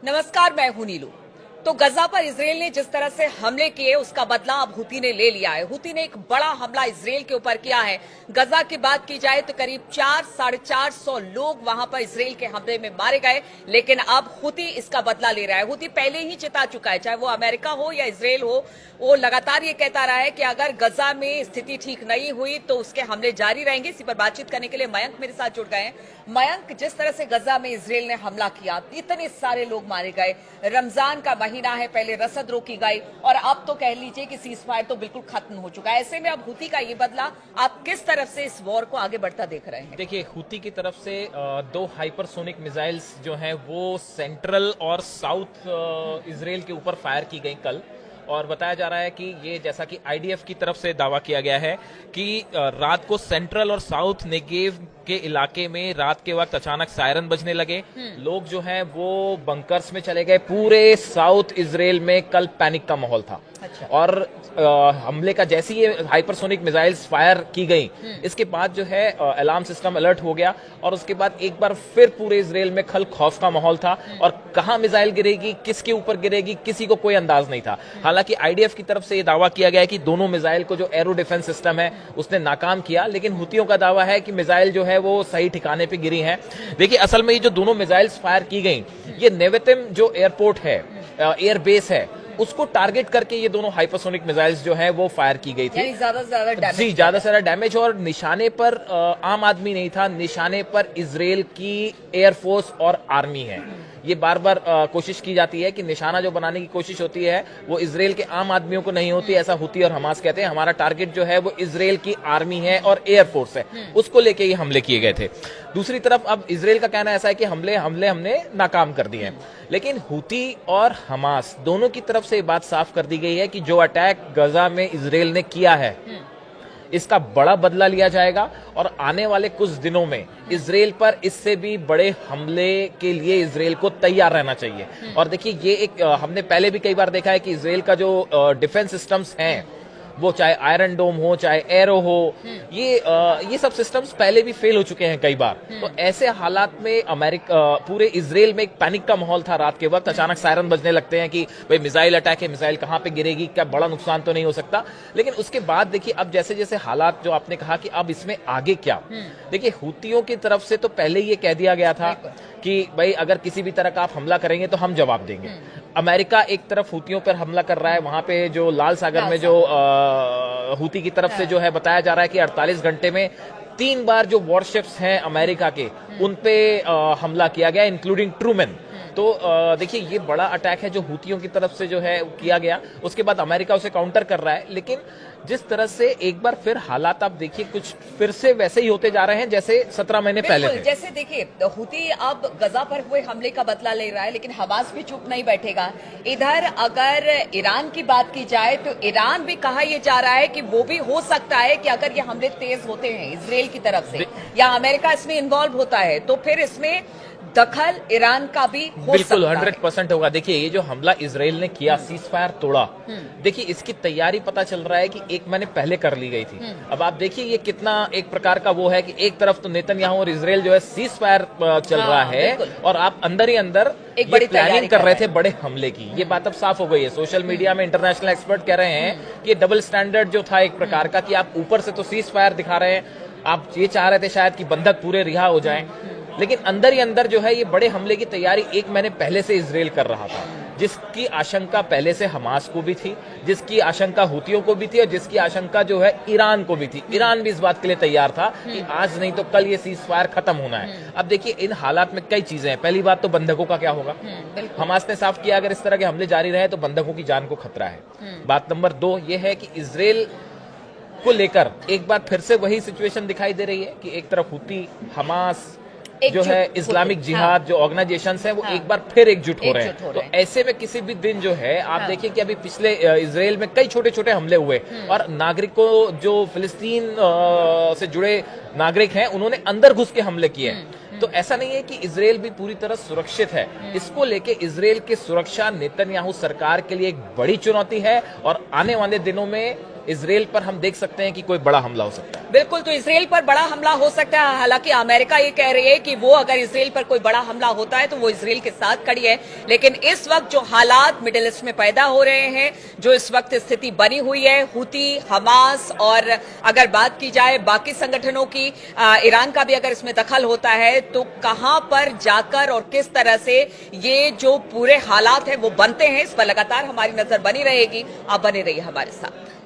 नमस्कार, मैं हूं नीलू। तो गजा पर इसराइल ने जिस तरह से हमले किए उसका बदला अब हुती ने ले लिया है। हुती ने एक बड़ा हमला इसराइल के ऊपर किया है। गजा की बात की जाए तो करीब 400-450 लोग वहां पर इसराइल के हमले में मारे गए, लेकिन अब हुती इसका बदला ले रहा है। हुती पहले ही चिता चुका है, चाहे वो अमेरिका हो या इसराइल हो, वो लगातार ये कहता रहा है कि अगर गजा में स्थिति ठीक नहीं हुई तो उसके हमले जारी रहेंगे। इसी पर बातचीत करने के लिए मयंक मेरे साथ जुड़ गए हैं। मयंक, जिस तरह से गजा में इसराइल ने हमला किया, इतने सारे लोग मारे गए, रमजान का महीना है, पहले रसद रोकी गई और अब तो कह लीजिए कि सीज फायर तो बिल्कुल खत्म हो चुका है। ऐसे में अब हुती का ये बदला, आप किस तरफ से इस वॉर को आगे बढ़ता देख रहे हैं? देखिए, हुती की तरफ से दो हाइपरसोनिक मिसाइल्स जो हैं वो सेंट्रल और साउथ इसराइल के ऊपर फायर की गई कल, और बताया जा रहा है कि ये, जैसा कि आईडीएफ की तरफ से दावा किया गया है कि रात को सेंट्रल और साउथ नेगेव के इलाके में रात के वक्त अचानक सायरन बजने लगे। लोग जो हैं वो बंकर्स में चले गए। पूरे साउथ इसराइल में कल पैनिक का माहौल था। अच्छा। और हमले का जैसे ही हाइपरसोनिक मिसाइल्स फायर की गई, इसके बाद जो है अलार्म सिस्टम अलर्ट हो गया और उसके बाद एक बार फिर पूरे इसराइल में खल खौफ का माहौल था। और कहां मिसाइल गिरेगी, किसके ऊपर गिरेगी, किसी को कोई अंदाज नहीं था। हालांकि आईडीएफ की तरफ से यह दावा किया गया है कि दोनों मिसाइल को जो एरो डिफेंस सिस्टम है उसने नाकाम किया, लेकिन हुतियों का दावा है कि मिसाइल जो है वो सही ठिकाने पे गिरी है। देखिए, असल में ये जो दोनों मिसाइल्स फायर की गई, ये नेवेतिम जो एयरपोर्ट है, एयर बेस है, उसको टारगेट करके ये दोनों हाइपरसोनिक मिसाइल्स जो है वो फायर की गई थी। ज्यादा से ज्यादा डैमेज, जी, ज्यादा से ज्यादा डैमेज। और निशाने पर आम आदमी नहीं था, निशाने पर इसराइल की एयरफोर्स और आर्मी है। ये बार बार कोशिश की जाती है कि निशाना जो बनाने की कोशिश होती है वो इसराइल के आम आदमियों को नहीं होती, ऐसा हुती और हमास कहते हैं। हमारा टारगेट जो है वो इसराइल की आर्मी है और एयरफोर्स है, उसको लेके ये हमले किए गए थे। दूसरी तरफ अब इसराइल का कहना ऐसा है कि हमले हमने नाकाम कर दिए हैं, लेकिन हुती और हमास दोनों की तरफ से ये बात साफ कर दी गई है कि जो अटैक गजा में इसराइल ने किया है, इसका बड़ा बदला लिया जाएगा और आने वाले कुछ दिनों में इसराइल पर इससे भी बड़े हमले के लिए इसराइल को तैयार रहना चाहिए। और देखिए, ये एक हमने पहले भी कई बार देखा है कि इसराइल का जो डिफेंस सिस्टम्स हैं, वो चाहे आयरन डोम हो, चाहे एरो हो, ये सब सिस्टम्स पहले भी फेल हो चुके हैं कई बार। तो ऐसे हालात में पूरे इसराइल में एक पैनिक का माहौल था। रात के वक्त अचानक सायरन बजने लगते हैं कि भाई मिसाइल अटैक है, मिसाइल कहां पे गिरेगी, क्या बड़ा नुकसान तो नहीं हो सकता। लेकिन उसके बाद देखिए, अब जैसे जैसे हालात, जो आपने कहा कि अब इसमें आगे क्या, देखिए हुतियों की तरफ से तो पहले ये कह दिया गया था कि भाई अगर किसी भी तरह का आप हमला करेंगे तो हम जवाब देंगे। अमेरिका एक तरफ हुतियों पर हमला कर रहा है, वहां पे जो लाल सागर में जो हुती की तरफ से जो है बताया जा रहा है कि 48 घंटे में 3 बार जो वॉरशिप्स हैं अमेरिका के, उन पे हमला किया गया, इंक्लूडिंग ट्रूमैन। तो देखिए, ये बड़ा अटैक है जो हुतियों की तरफ से जो है किया गया। उसके बाद अमेरिका उसे काउंटर कर रहा है, लेकिन जिस तरह से एक बार फिर हालात आप देखिए कुछ फिर से वैसे ही होते जा रहे हैं जैसे 17 महीने पहले थे। जैसे देखिए, हुती अब गजा पर हुए हमले का बदला ले रहा है, लेकिन हमास भी चुप नहीं बैठेगा। इधर अगर ईरान की बात की जाए तो ईरान भी कहा यह जा रहा है कि वो भी हो सकता है कि अगर ये हमले तेज होते हैं इसराइल की तरफ से या अमेरिका इसमें इन्वॉल्व होता है तो फिर इसमें दखल ईरान का भी हो बिल्कुल सकता 100% होगा। देखिए, ये जो हमला इसराइल ने किया, सीज फायर तोड़ा, देखिए इसकी तैयारी पता चल रहा है कि 1 महीने पहले कर ली गई थी। अब आप देखिए ये कितना एक प्रकार का वो है कि एक तरफ तो नेतन्याहू और इसराइल जो है सीज फायर चल रहा है, और आप अंदर ही अंदर एक बड़ी प्लानिंग कर रहे थे बड़े हमले की। ये बात अब साफ हो गई है। सोशल मीडिया में इंटरनेशनल एक्सपर्ट कह रहे हैं कि डबल स्टैंडर्ड जो था एक प्रकार का, कि आप ऊपर से तो सीज फायर दिखा रहे हैं, आप ये चाह रहे थे शायद कि बंधक पूरे रिहा हो जाएं, लेकिन अंदर ही अंदर जो है ये बड़े हमले की तैयारी 1 महीने पहले से इसराइल कर रहा था, जिसकी आशंका पहले से हमास को भी थी, जिसकी आशंका हुतियों को भी थी, और जिसकी आशंका जो है ईरान को भी थी। ईरान भी इस बात के लिए तैयार था कि आज नहीं तो कल ये सीज फायर खत्म होना है। अब देखिए, इन हालात में कई चीजें हैं। पहली बात तो बंधकों का क्या होगा। हमास ने साफ किया अगर इस तरह के हमले जारी रहे तो बंधकों की जान को खतरा है। बात नंबर 2 ये है कि इसराइल को लेकर एक बार फिर से वही सिचुएशन दिखाई दे रही है कि एक तरफ हुती, हमास जो है इस्लामिक जिहाद जो ऑर्गेनाइजेशंस हैं वो एक बार फिर एकजुट हो रहे हैं। तो ऐसे में किसी भी दिन जो है आप देखिए कि अभी पिछले इसराइल में कई छोटे छोटे हमले हुए और नागरिकों, जो फिलिस्तीन से जुड़े नागरिक हैं, उन्होंने अंदर घुस के हमले किए हैं। तो ऐसा नहीं है कि इसराइल भी पूरी तरह सुरक्षित है। इसको लेके इसराइल की सुरक्षा नेतन्याहू सरकार के लिए एक बड़ी चुनौती है, और आने वाले दिनों में इसराइल पर हम देख सकते हैं कि कोई बड़ा हमला हो सकता है। बिल्कुल, तो इसराइल पर बड़ा हमला हो सकता है। हालांकि अमेरिका ये कह रही है कि वो अगर इसराइल पर कोई बड़ा हमला होता है तो वो इसराइल के साथ खड़ी है। लेकिन इस वक्त जो हालात मिडिल ईस्ट में पैदा हो रहे हैं, जो इस वक्त स्थिति बनी हुई है, हुती, हमास और अगर बात की जाए बाकी संगठनों की, ईरान का भी अगर इसमें दखल होता है, तो कहां पर जाकर और किस तरह से ये जो पूरे हालात हैं वो बनते हैं, इस पर लगातार हमारी नजर बनी रहेगी। आप बने रहिए हमारे साथ।